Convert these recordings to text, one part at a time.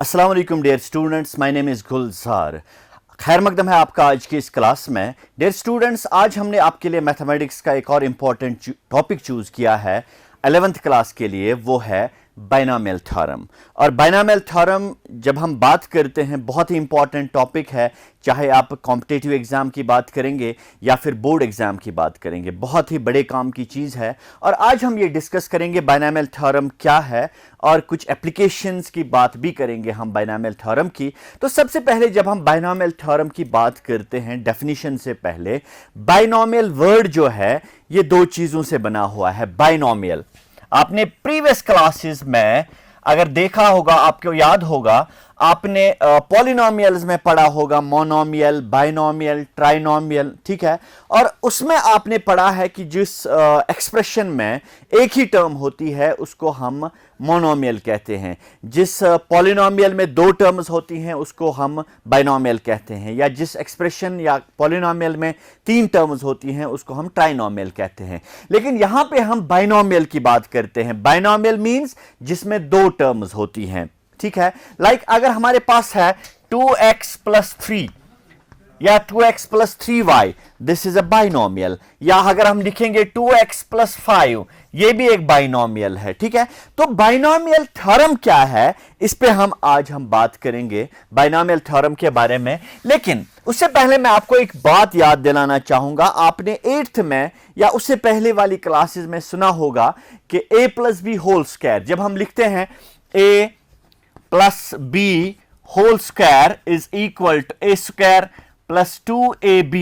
अस्सलाम वालेकुम dear students, my name is Gulzar. खैर मकदम है आपका आज की इस क्लास में। डियर स्टूडेंट्स, आज हमने आपके लिए मैथमेटिक्स का एक और इम्पॉर्टेंट टॉपिक चूज़ किया है 11th क्लास के लिए, वो है बाइनोमियल थ्योरम। और बाइनोमियल थ्योरम जब हम बात करते हैं बहुत ही इंपॉर्टेंट टॉपिक है, चाहे आप कॉम्पिटिटिव एग्ज़ाम की बात करेंगे या फिर बोर्ड एग्ज़ाम की बात करेंगे, बहुत ही बड़े काम की चीज़ है। और आज हम ये डिस्कस करेंगे बाइनोमियल थ्योरम क्या है और कुछ एप्लीकेशंस की बात भी करेंगे हम बाइनोमियल थ्योरम की। तो सबसे पहले जब हम बाइनोमियल थ्योरम की बात करते हैं, डेफिनेशन से पहले, बाइनोमियल वर्ड जो है ये दो चीज़ों से बना हुआ है। बाइनोमियल आपने प्रीवियस क्लासेस में अगर देखा होगा, आपको याद होगा, आपने पॉलिनोमियल्स में पढ़ा होगा, मोनोमियल, बाइनोमियल, ट्राइनोमियल, ठीक है। और उसमें आपने पढ़ा है कि जिस एक्सप्रेशन में एक ही टर्म होती है उसको हम मोनोमियल कहते हैं, जिस पॉलिनोमियल में दो टर्म्स होती हैं उसको हम बाइनोमियल कहते हैं, या जिस एक्सप्रेशन या पॉलिनोमियल में तीन टर्म्स होती हैं उसको हम ट्राइनोमियल कहते हैं। लेकिन यहां पे हम बाइनोमियल की बात करते हैं। बाइनोमियल मींस जिसमें दो टर्म्स होती हैं, ठीक है। लाइक अगर हमारे पास है 2x + 3 या 2x + 3y, this is a binomial. या अगर हम लिखेंगे 2x + 5, ये भी एक बाइनोमियल है, ठीक है। तो बाइनोमियल थ्योरम क्या है, इस पे हम आज बात करेंगे बाइनोमियल थ्योरम के बारे में। लेकिन उससे पहले मैं आपको एक बात याद दिलाना चाहूंगा। आपने 8th में या उससे पहले वाली क्लासेस में सुना होगा कि a + b² जब हम लिखते हैं a + b² is equal to a² + 2ab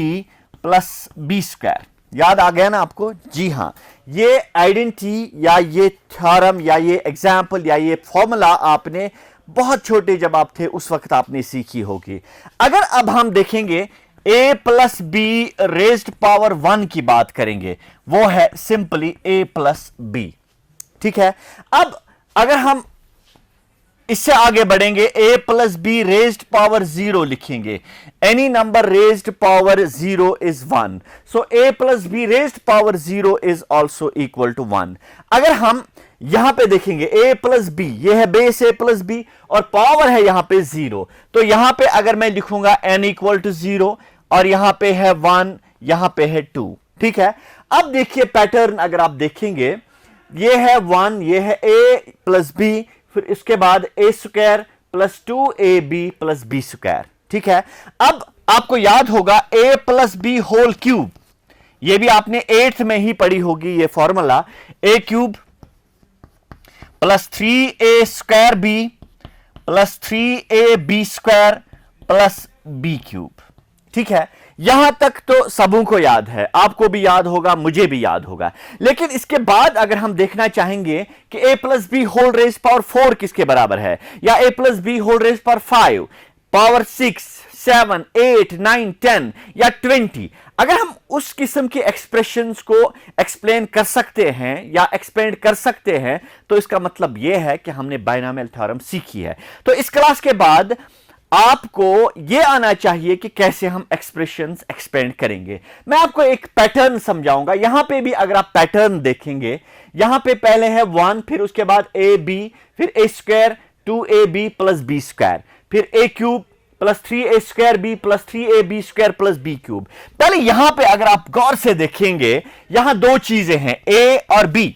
+ b²। याद आ गया ना आपको? जी हां, ये आइडेंटिटी या ये थ्योरम या ये एग्जाम्पल या ये फॉर्मूला आपने बहुत छोटे जब आप थे उस वक्त आपने सीखी होगी। अगर अब हम देखेंगे a + b⁻1 की बात करेंगे, वो है सिंपली a + b, ठीक है। अब अगर हम इससे आगे बढ़ेंगे, a + b⁻0 लिखेंगे। Any number raised power 0 is 1, so a + b⁻0 is also equal to 1। अगर हम यहां पे देखेंगे a + b, ये है बेस a + b और पावर है यहां पे 0, तो यहां पे अगर मैं लिखूंगा n = 0 और यहां पे है 1, यहां पे है 2, ठीक है। अब देखिए पैटर्न, अगर आप देखेंगे ये है 1, ये है a + b, फिर इसके बाद a² + 2ab + b², ठीक है। अब आपको याद होगा a + b⁻³ ये भी आपने 8th में ही पढ़ी होगी, ये formula a³ + 3a² + 3ab² + b³, ठीक है। यहां तक तो सबों को याद है, आपको भी याद होगा, मुझे भी याद होगा। लेकिन इसके बाद अगर हम देखना चाहेंगे कि a + b⁻4 किसके बराबर है, या a + b⁻5, पावर 6, 7, 8, 9, 10 या 20, अगर हम उस किस्म के एक्सप्रेशंस को एक्सप्लेन कर सकते हैं या एक्सपेंड कर सकते हैं, तो इसका मतलब यह है कि हमने बाइनोमियल थ्योरम सीखी है। तो इस क्लास के बाद आपको यह आना चाहिए कि कैसे हम एक्सप्रेशंस एक्सपेंड करेंगे। मैं आपको एक पैटर्न समझाऊंगा। यहां पे भी अगर आप पैटर्न देखेंगे, यहां पे पहले है 1, फिर उसके बाद ab, फिर a², 2ab + b², फिर a³ + 3a²b + 3ab² + b³। पहले यहां पे अगर आप गौर से देखेंगे, यहां दो चीजें हैं, a और b।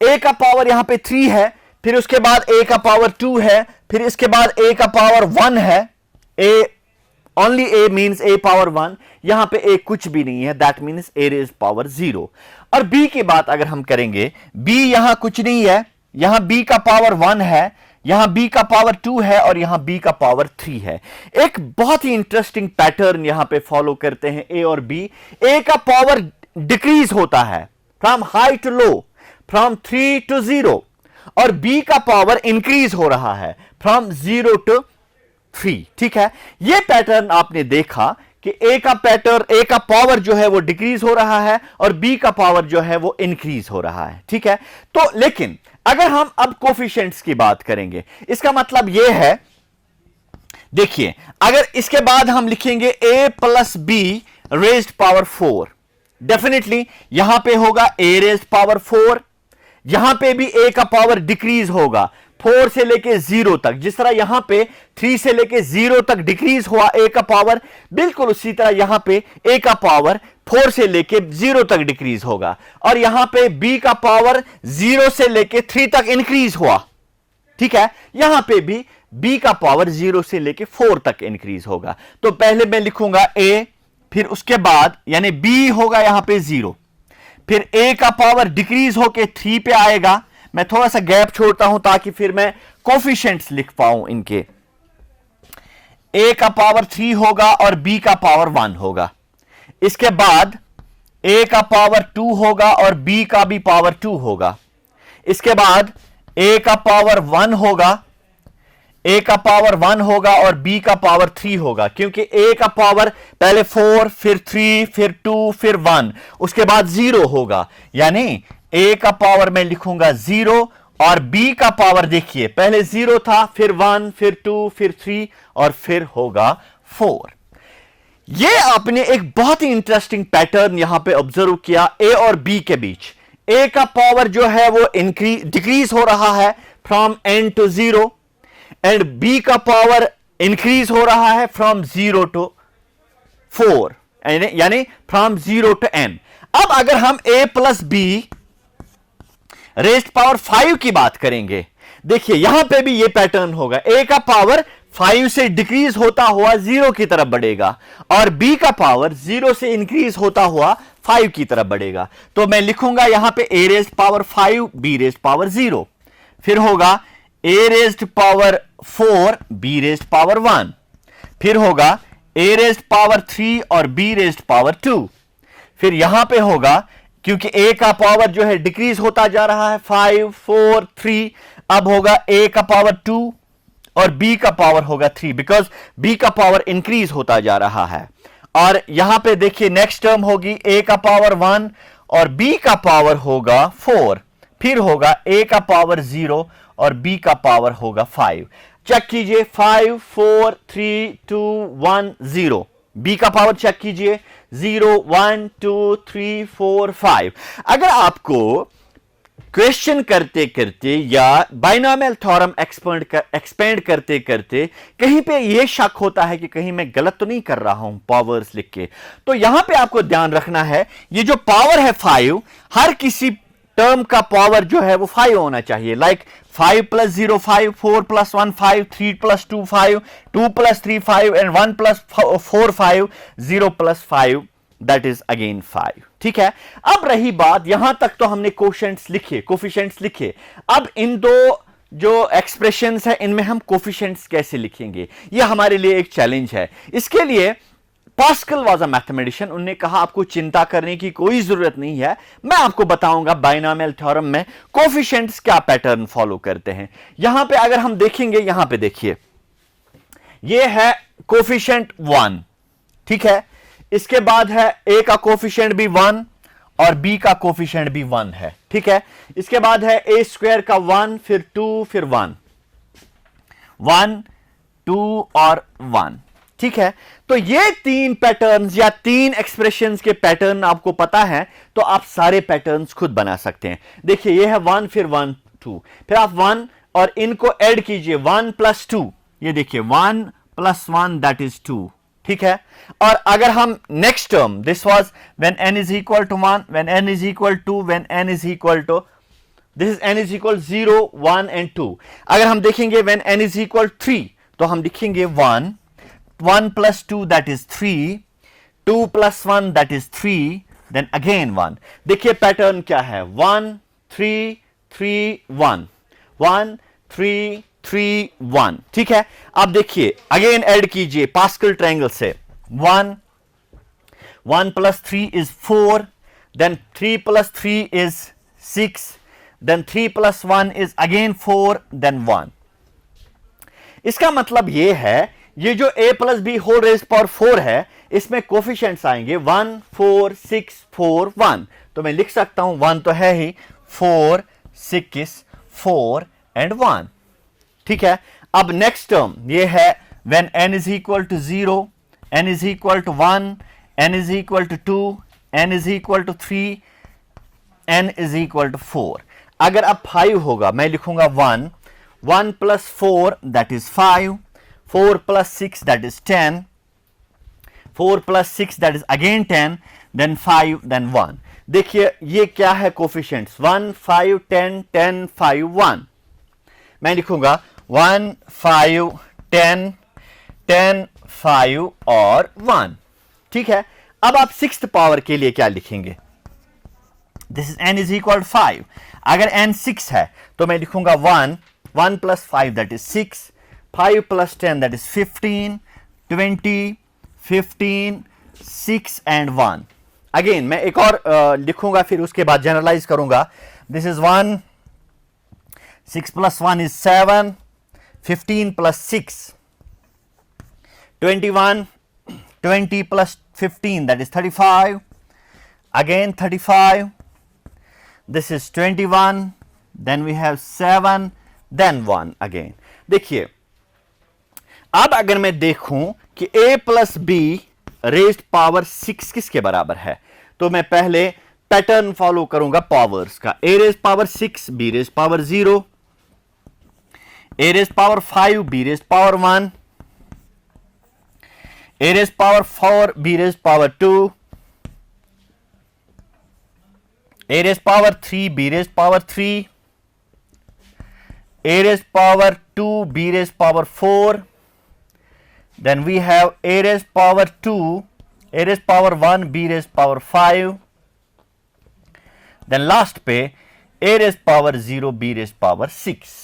a का पावर यहां पे 3 है, फिर उसके बाद a का पावर 2 है, फिर इसके बाद a का पावर 1 है। a only a means a power 1, यहां पे a कुछ भी नहीं है, दैट मींस a⁻0। और b की बात अगर हम करेंगे, b यहां कुछ नहीं है, यहां b का पावर 1 है, यहां b का पावर 2 है और यहां b का पावर 3 है। एक बहुत ही इंटरेस्टिंग पैटर्न यहां पे फॉलो करते हैं a और b। a का पावर डिक्रीज होता है from high to low, from 3 to 0, और b का पावर इंक्रीज हो रहा है फ्रॉम 0 to 3, ठीक है। यह पैटर्न आपने देखा कि a का पावर जो है वो डिक्रीज हो रहा है और b का पावर जो है वो इंक्रीज हो रहा है, ठीक है। तो लेकिन अगर हम अब कोफिशिएंट्स की बात करेंगे, इसका मतलब यह है, देखिए अगर इसके बाद हम लिखेंगे a + b⁻4, डेफिनेटली यहां पे होगा a⁻4, यहां पे भी a का पावर डिक्रीज होगा 4 से लेके 0 तक, जिस तरह यहां पे 3 से लेके 0 तक डिक्रीज हुआ a का पावर, बिल्कुल उसी तरह यहां पे a का पावर 4 से लेके 0 तक डिक्रीज होगा, और यहां पे b का पावर 0 से लेके 3 तक इंक्रीज हुआ। ठीक है, यहां पे भी b का पावर 0 से लेके 4 तक इंक्रीज होगा। तो पहले मैं लिखूंगा a, फिर उसके बाद यानी b होगा यहां पे 0, फिर a का पावर डिक्रीज होके 3 पे आएगा। मैं थोड़ा सा गैप छोड़ता हूं ताकि फिर मैं कोफिशिएंट्स लिख पाऊं इनके। a का पावर 3 होगा और b का पावर 1 होगा। इसके बाद a का पावर 2 होगा और b का भी पावर 2 होगा। इसके बाद a का पावर 1 होगा, a का पावर 1 होगा और b का पावर 3 होगा, क्योंकि a का पावर पहले 4 फिर 3 फिर 2 फिर 1 उसके बाद 0 होगा, यानी a का पावर मैं लिखूंगा 0 और b का पावर देखिए पहले 0 था, फिर 1 फिर 2 फिर 3 और फिर होगा 4। यह आपने एक बहुत ही इंटरेस्टिंग पैटर्न यहां पे ऑब्जर्व किया a और b के बीच। a का पावर जो है वो डिक्रीज हो रहा है from n to 0 and b का पावर इंक्रीज हो रहा है फ्रॉम 0 टू 4, यानी फ्रॉम 0 टू n। अब अगर हम a plus b raised power 5 की बात करेंगे, देखिए यहां पे भी ये पैटर्न होगा। a का पावर 5 से डिक्रीज होता हुआ 0 की तरफ बढ़ेगा और b का पावर 0 से इंक्रीज होता हुआ 5 की तरफ बढ़ेगा। तो मैं लिखूंगा यहां पे a raised power 5 b raised power 0, फिर होगा a raised power 4 b raised power 1, फिर होगा a रेज्ड पावर 3 और b रेज्ड पावर 2, फिर यहां पे होगा क्योंकि a का पावर जो है डिक्रीज होता जा रहा है 5 4 3, अब होगा a का पावर 2 और b का पावर होगा 3 बिकॉज b का पावर इंक्रीज होता जा रहा है। और यहां पे देखिए नेक्स्ट टर्म होगी a का पावर 1 और b का पावर होगा 4, फिर होगा a का पावर 0 और b का पावर होगा 5। चेक कीजिए 5 4 3 2 1 0, b का पावर चेक कीजिए 0 1 2 3 4 5। अगर आपको क्वेश्चन करते करते या बाइनोमियल थ्योरम एक्सपेंड करते करते कहीं पे यह शक होता है कि कहीं मैं गलत तो नहीं कर रहा हूं पावर्स लिख के, तो यहां पे आपको ध्यान रखना है ये जो पावर है 5, हर किसी टर्म का पावर जो है वो 5 होना चाहिए। Like 5 plus 0 5, 4 plus 1 5, 3 plus 2 5, 2 plus 3 5 and 1 plus 4 5, 0 plus 5 that is again 5। ठीक है, अब रही बात यहां तक तो हमने कोफिशिएंट्स लिखे, कोफिशिएंट्स लिखे। अब इन दो जो एक्सप्रेशंस है इनमें हम कोफिशिएंट्स कैसे लिखेंगे, यह हमारे लिए एक चैलेंज है। इसके लिए पास्कल वाज अ मैथमेटिशियन, उन्होंने कहा आपको चिंता करने की कोई जरूरत नहीं है, मैं आपको बताऊंगा बाइनोमियल थ्योरम में कोफिशिएंट्स क्या पैटर्न फॉलो करते हैं। यहां पे अगर हम देखेंगे, यहां पे देखिए ये है कोफिशिएंट 1, ठीक है, इसके बाद है a का कोफिशिएंट भी 1 और b का कोफिशिएंट भी 1 है, ठीक है। इसके बाद है a स्क्वायर का 1 फिर 2 फिर 1 1 2 और 1, ठीक है। तो ये तीन पैटर्न्स या तीन एक्सप्रेशंस के पैटर्न आपको पता है तो आप सारे पैटर्न्स खुद बना सकते हैं। देखिए ये है 1 फिर 1 2, फिर आप 1 और इनको ऐड कीजिए 1 प्लस 2, ये देखिए 1 प्लस 1 दैट इज 2, ठीक है। और अगर हम next term, this was when n is equal to 1, when n is equal to, when n is equal to, this is n is equal 0 1 and 2। अगर हम देखेंगे व्हेन n इज इक्वल 3 तो हम लिखेंगे 1 plus 2 that is 3, 2 plus 1 that is 3, then again 1। देखिए pattern क्या है 1 3 3 1 1 3 3 1, ठीक है। अब देखिए अगेन ऐड कीजिए पास्कल ट्रायंगल से 1 plus 3 is 4, then 3 plus 3 is 6, then 3 plus 1 is again 4, then 1। इसका मतलब यह है ये जो a plus B whole raised power 4 है इसमें कोफिशिएंट्स आएंगे 1 4 6 4 1, तो मैं लिख सकता हूं 1 तो है ही, 4 6 4 एंड 1, ठीक है। अब नेक्स्ट टर्म ये है when n is equal to 0, n is equal to 1, n is equal to 2, n is equal to 3, n is equal to 4। अगर अब 5 होगा मैं लिखूंगा 1 1 plus 4 that is 5, 4 plus 6 that is 10, 4 plus 6 that is again 10, then 5, then 1. देखिए ये क्या है coefficients 1 5 10 10 5 1. मैं लिखूंगा 1 5 10 10 5 और 1. ठीक है, अब आप सिक्स्थ पावर के लिए क्या लिखेंगे? This is n is equal 5. अगर n 6 है तो मैं लिखूंगा 1 1 plus 5 that is 6, 5 plus 10 that is 15, 20, 15, 6 and 1. Again मैं एक और लिखूंगा, फिर उसके बाद जनरलाइज करूंगा. This is 1, 6 plus 1 is 7, 15 plus 6, 21, 20 plus 15 that is 35, again 35, this is 21, then we have 7, then 1 again. देखिए अब अगर मैं देखूं कि a plus b raised power 6 किसके बराबर है, तो मैं पहले पैटर्न फॉलो करूंगा पावर्स का. a raised power 6, b raised power 0, a raised power 5, b raised power 1, a raised power 4, b raised power 2, a raised power 3, b raised power 3, a raised power 2, b raised power 4, then we have a raised power 2, a raised power 1, b raised power 5, then last पे a raised power 0, b raised power 6.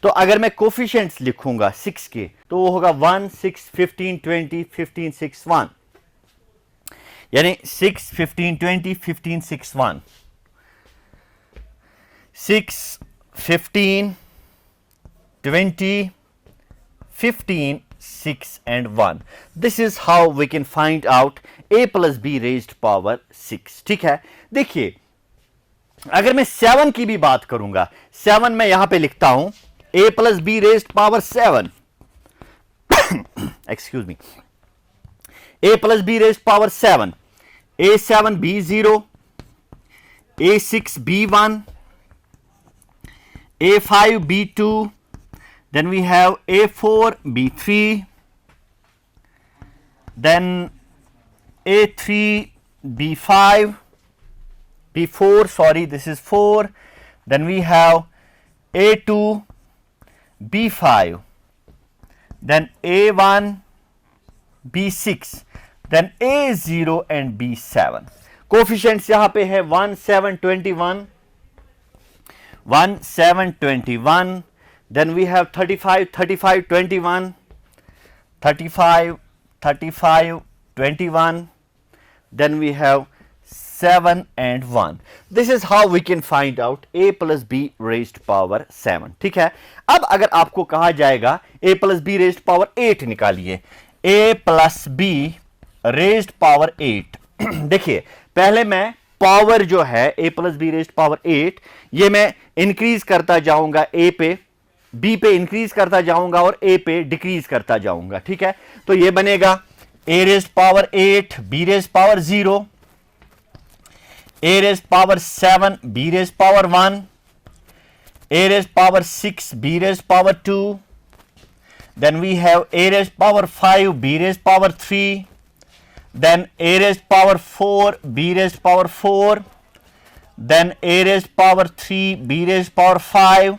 तो अगर मैं coefficients लिखूंगा 6 के तो वो होगा 1 6 15 20 15 6 1, यानी 6 15 20 15 6 1, 6 15 20 15 6 and 1. This is how we can find out a plus b raised power 6. ठीक है, देखिए अगर मैं 7 की भी बात करूंगा, 7 मैं यहां पे लिखता हूं a plus b raised power 7 excuse me, a plus b raised power 7, a7 b0, a6 b1, a5 b2, then we have a4 b3, then a3 b5 b4, sorry this is 4, then we have a2 b5, then a1 b6, then a0 and b7. Coefficients यहां पे है 1 7 21, 1 7 21, then we have 35 35 21, 35 35 21, then we have 7 and 1. This is how we can find out a plus b raised power 7. ठीक है, अब अगर आपको कहा जाएगा a plus b raised power 8 निकालिए, a plus b raised power 8. देखिए पहले मैं पावर जो है a plus b raised power 8 ये मैं इंक्रीज करता जाऊंगा, a पे b पे इंक्रीज करता जाऊंगा और a पे डिक्रीज करता जाऊंगा. ठीक है, तो ये बनेगा a raised power 8, b raised power 0, a raised power 7, b raised power 1, a raised power 6, b raised power 2, then we have a raised power 5, b raised power 3, then a raised power 4, b raised power 4, then a raised power 3, b raised power 5.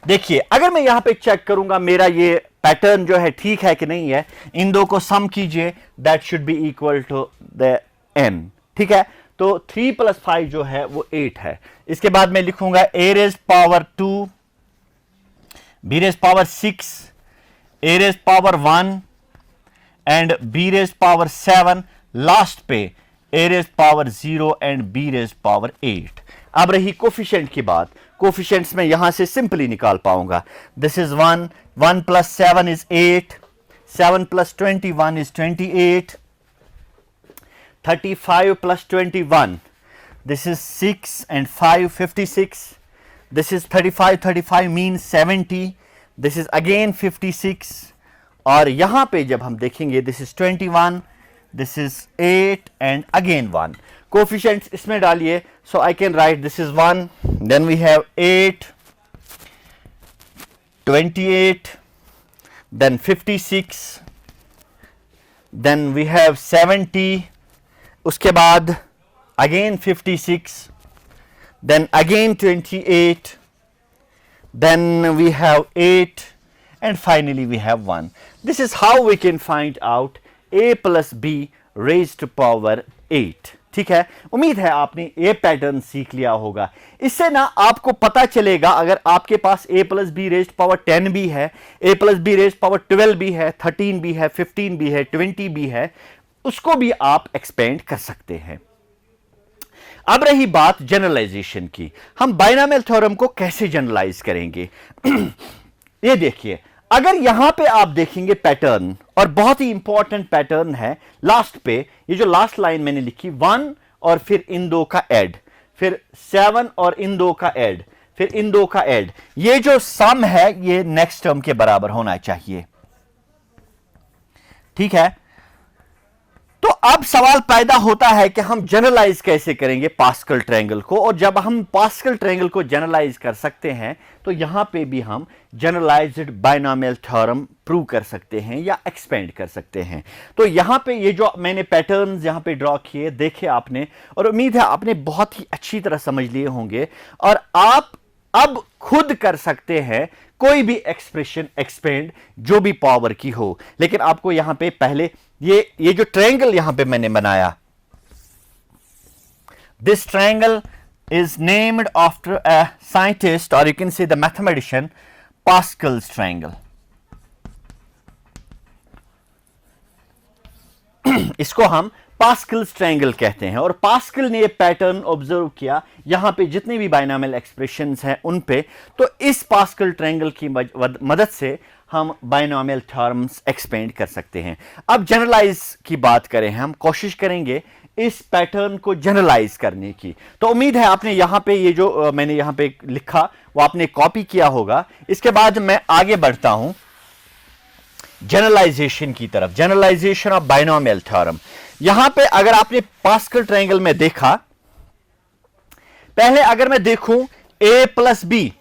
देखिए अगर मैं यहां पे check करूंगा मेरा ये pattern जो है ठीक है कि नहीं है, इन दो को सम कीजिए, that should be equal to the n. ठीक है, तो 3 plus 5 जो है वो 8 है. इसके बाद मैं लिखूंगा a raised power 2, b raised power 6, a raised power 1 and b raised power 7, last पे a raised power 0 and b raised power 8. अब रही कोफिशिएंट की बात, कोफिशिएंट्स में यहां से सिंपली निकाल पाऊंगा. This is 1 1 plus 7 is 8, 7 plus 21 is 28, 35 plus 21, this is 6 and 5 56, this is 35 35 means 70, this is again 56, और यहां पे जब हम देखेंगे this is 21, this is 8 and again 1. Coefficients इसमें डालिए, so I can write this is 1, then we have 8, 28, then 56, then we have 70, उसके बाद again 56, then again 28, then we have 8, and finally we have 1. This is how we can find out a plus b raised to power 8. ठीक है, उम्मीद है आपने ये pattern सीख लिया होगा। इससे ना आपको पता चलेगा, अगर आपके पास a plus B raised power 10 भी है, a plus B raised power 12 भी है, 13 भी है, 15 भी है, 20 भी है, उसको भी आप एक्सपेंड कर सकते हैं। अब रही बात जनरलाइजेशन की, हम बाइनोमियल थ्योरम को कैसे जनरलाइज करेंगे? ये देखिए, अगर यहां पे आप देखेंगे पैटर्न, और बहुत ही इंपॉर्टेंट पैटर्न है लास्ट पे, ये जो लास्ट लाइन मैंने लिखी 1 और फिर इन दो का ऐड, फिर 7 और इन दो का ऐड, फिर इन दो का ऐड, ये जो सम है ये नेक्स्ट टर्म के बराबर होना चाहिए। ठीक है, तो अब सवाल पैदा होता है कि हम जनरलाइज कैसे करेंगे पास्कल ट्रायंगल को, और जब हम पास्कल ट्रायंगल को जनरलाइज कर सकते हैं तो यहां पे भी हम जनरलाइज्ड बाइनोमियल थ्योरम प्रूव कर सकते हैं या एक्सपेंड कर सकते हैं। तो यहां पे ये जो मैंने पैटर्न्स यहां पे ड्रॉ किए देखे आपने, और उम्मीद है आपने बहुत ही अच्छी तरह समझ लिए होंगे, और आप अब खुद कर सकते हैं कोई भी एक्सप्रेशन एक्सपेंड जो भी पावर की हो। लेकिन आपको यहां पे पहले ये जो ट्रायंगल यहां पे मैंने बनाया, this triangle is named after a scientist, or you can say the mathematician, Pascal's triangle. इसको हम पास्कल्स ट्रायंगल कहते हैं, और पास्कल ने ये पैटर्न ऑब्जर्व किया यहां पे जितने भी बाइनोमियल एक्सप्रेशंस हैं उन पे, तो इस पास्कल ट्रायंगल की मदद से हम बाइनोमियल थ्योरम्स एक्सपेंड कर सकते हैं। अब जनरलाइज की बात करें, हम कोशिश करेंगे इस पैटर्न को जनरलाइज करने की। तो उम्मीद है आपने यहां पे ये जो मैंने यहां पे लिखा वो आपने कॉपी किया होगा। इसके बाद मैं आगे बढ़ता हूं जनरलाइजेशन की तरफ, जनरलाइजेशन ऑफ बाइनोमियल थ्योरम। यहां पे अगर आपने पास्कल ट्रायंगल में देखा, पहले अगर मैं देखूं a plus B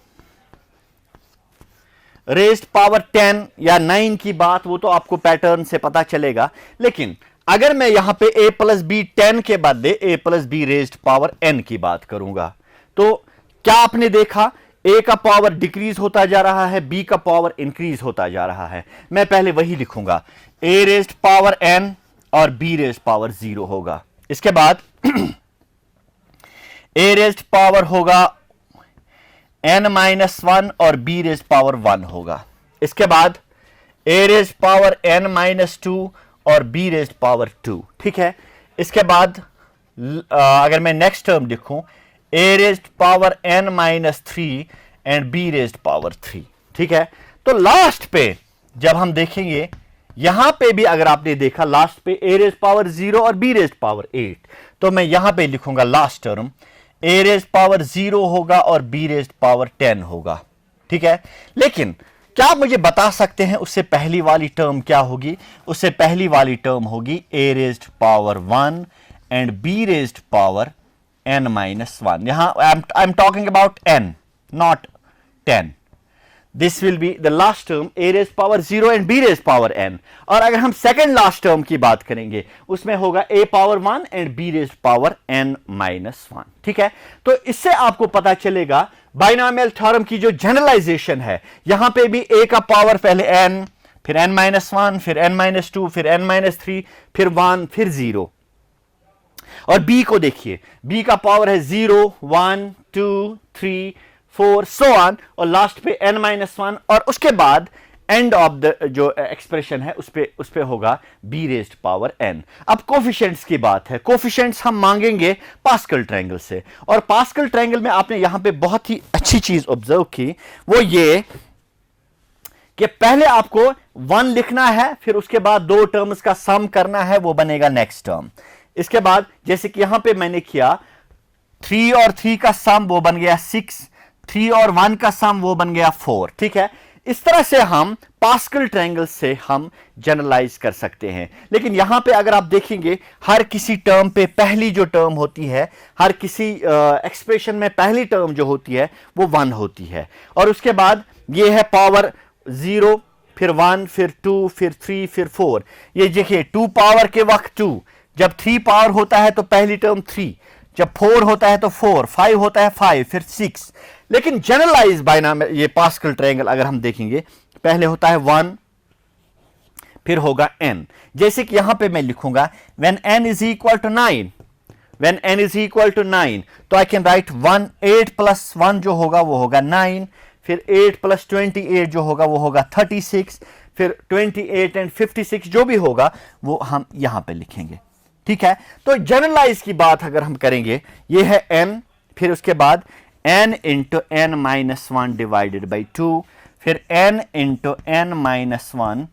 raised power 10 या 9 की बात, वो तो आपको पैटर्न से पता चलेगा। लेकिन अगर मैं यहां पे a प्लस बी 10 के बदले a plus B raised power n की बात करूंगा, तो क्या आपने देखा a का पावर डिक्रीज होता जा रहा है, b का पावर इंक्रीज होता जा रहा है। मैं पहले वही लिखूंगा, a रेज्ड पावर n और b रेज्ड पावर 0 होगा। इसके बाद a रेज्ड पावर होगा n-1 और b रेज्ड पावर 1 होगा। इसके बाद a रेज्ड पावर n-2 और b रेज्ड पावर 2। ठीक है, इसके बाद अगर मैं नेक्स्ट टर्म लिखूं, a raised power n-3 and b raised power 3। ठीक है, तो लास्ट पे जब हम देखेंगे, यहां पे भी अगर आपने देखा लास्ट पे a रेज्ड पावर 0 और b रेज्ड पावर 8, तो मैं यहां पे लिखूंगा last term a raised power 0 होगा और b रेज्ड पावर 10 होगा। ठीक है, लेकिन क्या आप मुझे बता सकते हैं उससे पहली वाली टर्म क्या होगी? उससे पहली वाली टर्म होगी a raised power 1 and b raised power n-1। यहां I am talking about n, not 10। This will be the last term a raised power 0 and b raised power n। और अगर हम सेकेंड लास्ट टर्म की बात करेंगे, उसमें होगा a power 1 and b raised power n-1। ठीक है, तो इससे आपको पता चलेगा बाइनोमियल थ्योरम की जो जनरलाइजेशन है, यहां पे भी a का पावर पहले n, फिर n-1, फिर n-2, फिर n-3, फिर 1, फिर 0। और b को देखिए, b का पावर है 0, 1, 2, 3, 4 सो ऑन, और लास्ट पे n-1, और उसके बाद एंड ऑफ द जो एक्सप्रेशन है उस पे होगा b रेज्ड पावर n। अब कोफिशिएंट्स की बात है, कोफिशिएंट्स हम मांगेंगे पास्कल ट्रायंगल से, और पास्कल ट्रायंगल में आपने यहां पे बहुत ही अच्छी चीज ऑब्जर्व की, वो ये कि पहले आपको 1 लिखना है, फिर उसके बाद दो टर्म्स का सम करना है, वो बनेगा नेक्स्ट टर्म। इसके बाद जैसे कि यहां पे मैंने किया, 3 और 3 का सम वो बन गया 6, 3 और 1 का सम वो बन गया 4। ठीक है, इस तरह से हम पास्कल ट्रायंगल से हम जनरलाइज कर सकते हैं। लेकिन यहां पे अगर आप देखेंगे, हर किसी टर्म पे पहली जो टर्म होती है, हर किसी एक्सप्रेशन में पहली टर्म जो होती है वो 1 होती है, और उसके बाद ये है पावर 0, फिर 1, फिर 2, फिर 3, फिर 4। ये देखिए 2 पावर के वक्त 2, जब 3 पावर होता है तो पहली टर्म 3, जब 4 होता है तो 4, 5 होता है 5, फिर 6। लेकिन जनरलाइज बाइनॉमियल ये पास्कल ट्रायंगल अगर हम देखेंगे, पहले होता है 1, फिर होगा n। जैसे कि यहां पे मैं लिखूंगा when n is equal to 9, when n is equal to 9, तो आई कैन राइट 1, 8 प्लस 1 जो होगा वो होगा 9, फिर 8 प्लस 28 जो होगा वो होगा 36, फिर 28 एंड 56 जो भी होगा वो हम यहां पे लिखेंगे। ठीक है, तो जनरलाइज की बात अगर हम करेंगे, ये है n, फिर उसके बाद n into n minus 1 divided by 2, फिर n into n minus 1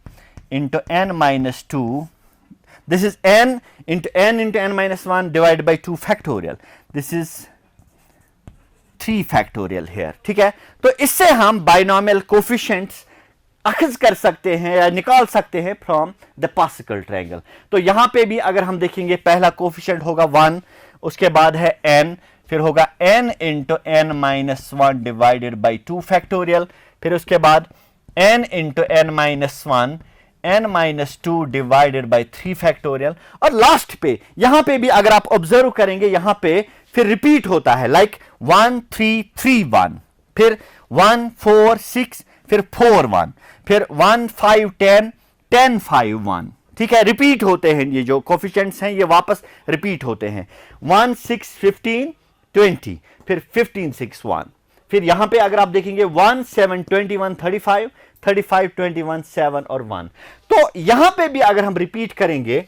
into n minus 2, this is n into n minus 1 divided by 2 factorial, this is 3 factorial here. ठीक है, तो इससे हम बाइनॉमियल कोफिशिएंट्स अखज कर सकते हैं या निकाल सकते हैं फ्रॉम द पास्कल ट्रायंगल। तो यहां पे भी अगर हम देखेंगे, पहला कोफिशिएंट होगा 1, उसके बाद है n, फिर होगा n into n minus 1 divided by 2 factorial, फिर उसके बाद n into n minus 1 n minus 2 divided by 3 factorial, और लास्ट पे यहां पे भी अगर आप ऑब्जर्व करेंगे, यहां पे फिर रिपीट होता है, लाइक 1 3 3 1, फिर 1 4 6, फिर 4 1, फिर 1 5 10 10 5 1। ठीक है, रिपीट होते हैं, ये जो कोफिशिएंट्स हैं ये वापस रिपीट होते हैं, 1 6 15 20, फिर 15 6 1, फिर यहां पे अगर आप देखेंगे 1 7 21 35 35 21 7 और 1। तो यहां पे भी अगर हम रिपीट करेंगे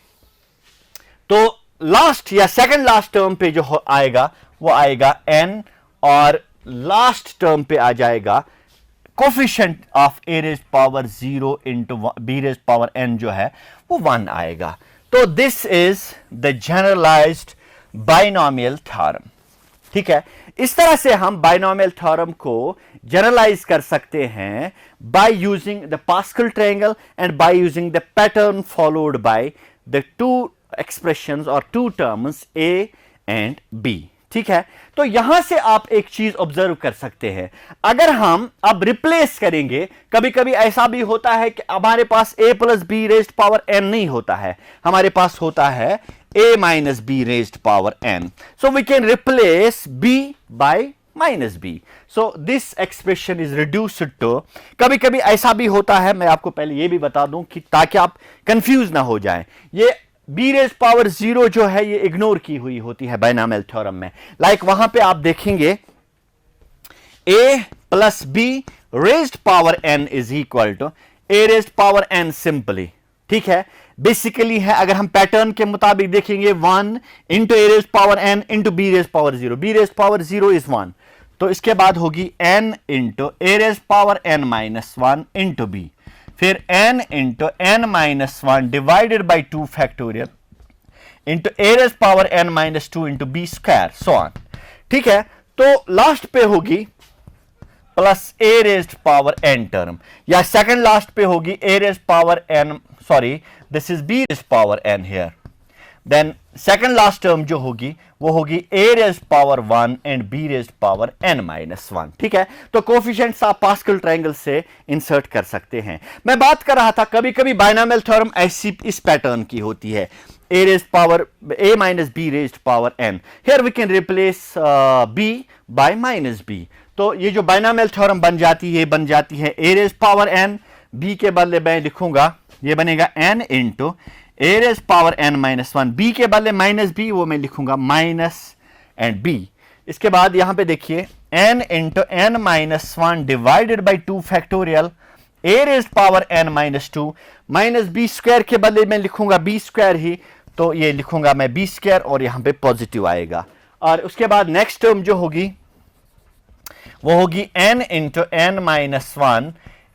तो लास्ट या सेकंड लास्ट टर्म पे जो आएगा वो आएगा n, और लास्ट टर्म पे आ जाएगा coefficient of a raised power 0 into b raised power n जो है वो 1 आएगा। तो this is the generalized binomial theorem. ठीक है, इस तरह से हम बाइनॉमियल थ्योरम को जनरलाइज कर सकते हैं by using the pascal triangle and by using the pattern followed by the 2 expressions और 2 टर्म्स a एंड b। ठीक है, तो यहां से आप एक चीज ऑब्जर्व कर सकते हैं, अगर हम अब रिप्लेस करेंगे, कभी कभी ऐसा भी होता है कि हमारे पास a plus B raised power n नहीं होता है, हमारे पास होता है a minus B raised power n, so we can replace b by minus B, so this expression is reduced to, कभी कभी ऐसा भी होता है, मैं आपको पहले ये भी बता दूं कि ताकि आप कंफ्यूज ना हो जाएं, ये b रेज़्ड पावर 0 जो है ये इग्नोर की हुई होती है बाइनॉमियल थ्योरम में, लाइक वहां पे आप देखेंगे a plus b raised power n is equal to a raised power n simply. ठीक है, बेसिकली है, अगर हम पैटर्न के मुताबिक देखेंगे 1 into a raised power n into b raised power 0, b raised power 0 is 1, तो इसके बाद होगी n into a raised power n minus 1 into b, फिर n into n minus 1 divided by 2 factorial into a raised power n minus 2 into b square, so on. ठीक है, तो last पे होगी plus a raised power n term, या second last पे होगी a raised power n, sorry this is b raised power n here, then second last term जो होगी वो होगी a raised power 1 and b raised power n minus 1। ठीक है, तो कोफिशिएंट्स आप पास्कल ट्रायंगल से इंसर्ट कर सकते हैं। मैं बात कर रहा था कभी कभी बाइनॉमियल थ्योरम ऐसी इस पैटर्न की होती है, a raised power a minus b raised power n, here we can replace b by minus b, तो ये जो बाइनॉमियल थ्योरम बन जाती है a raised power n, b के बदले मैं लिखूंगा ये बनेगा n into a raised power n minus 1, b के बदले माइनस b वो मैं लिखूंगा माइनस एंड b। इसके बाद यहां पे देखिए n into n minus 1 divided by 2 factorial a raised power n minus 2 minus b square के बदले मैं लिखूंगा b स्क्वायर ही, तो ये लिखूंगा मैं b स्क्वायर और यहां पे पॉजिटिव आएगा, और उसके बाद नेक्स्ट टर्म जो होगी वो होगी n into n minus 1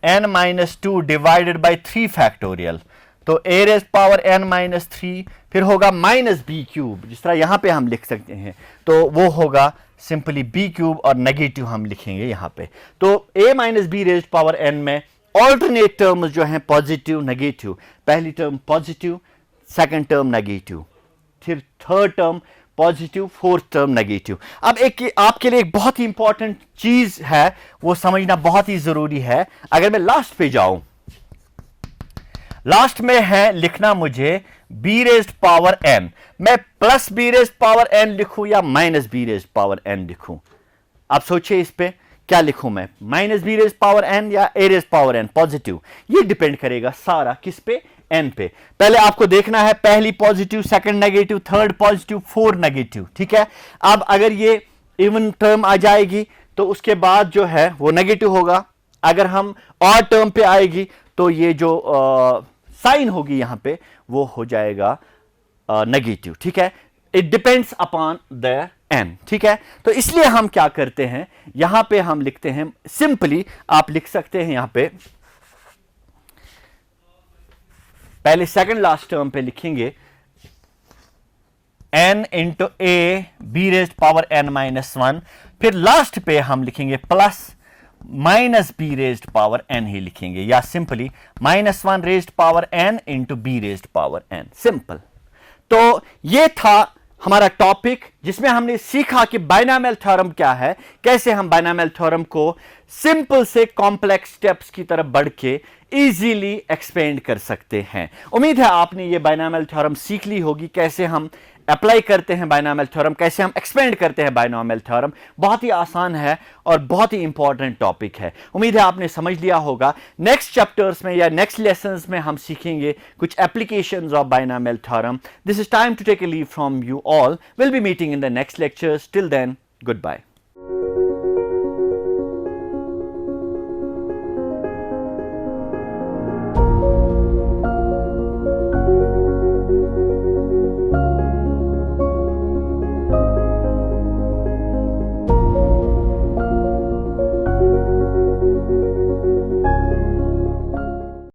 n minus 2 divided by 3 factorial, तो a raised power n minus 3, फिर होगा माइनस बी क्यूब, जिस तरह यहां पे हम लिख सकते हैं, तो वो होगा सिंपली b क्यूब और नेगेटिव हम लिखेंगे यहां पे, तो a minus B raised power n में ऑल्टरनेट टर्म्स जो हैं पॉजिटिव नेगेटिव, पहली term positive, second term negative, फिर third term positive, fourth term negative. अब एक आपके लिए एक बहुत ही इंपॉर्टेंट चीज है, वो समझना बहुत ही जरूरी है। अगर मैं लास्ट पे जाऊं, लास्ट में है लिखना मुझे बी रेज्ड पावर एन, मैं plus B raised power N लिखूं या minus B raised power N लिखूं? आप सोचिए इस पे क्या लिखूं मैं, minus B raised power N या A raised power N positive? ये डिपेंड करेगा सारा किस पे, एन पे। पहले आपको देखना है पहली positive, second negative, third positive, fourth negative, ठीक है। अब अगर ये इवन टर्म आ जाएगी तो उसके बाद जो है वो नेगेटिव होगा। अगर हम ऑड टर्म पे आएगी तो ये जो साइन होगी यहां पे वो हो जाएगा नेगेटिव, ठीक है। It depends upon the N, ठीक है। तो इसलिए हम क्या करते हैं, यहां पे हम लिखते हैं सिंपली, आप लिख सकते हैं यहां पे पहले सेकंड लास्ट टर्म पे लिखेंगे n into A B raised power n minus one, फिर लास्ट पे हम लिखेंगे plus minus B raised power n ही लिखेंगे, या simply minus one raised power n into B raised power n, simple. तो ये था हमारा टॉपिक जिसमें हमने सीखा कि बाइनोमियल थ्योरम क्या है, कैसे हम बाइनोमियल थ्योरम को सिंपल से कॉम्प्लेक्स स्टेप्स की तरफ बढ़ के इजीली एक्सपेंड कर सकते हैं। उम्मीद है आपने ये बाइनोमियल थ्योरम सीख ली होगी, कैसे हम अप्लाई करते हैं बाइनोमियल थ्योरम, कैसे हम एक्सपेंड करते हैं बाइनोमियल थ्योरम। बहुत ही आसान है और बहुत ही इंपॉर्टेंट टॉपिक है। उम्मीद है आपने समझ लिया होगा। नेक्स्ट चैप्टर्स में या नेक्स्ट लेसन्स में हम सीखेंगे कुछ applications of binomial theorem. This is time to take a leave from you all. Will be meeting in the next lectures. Till then, good bye.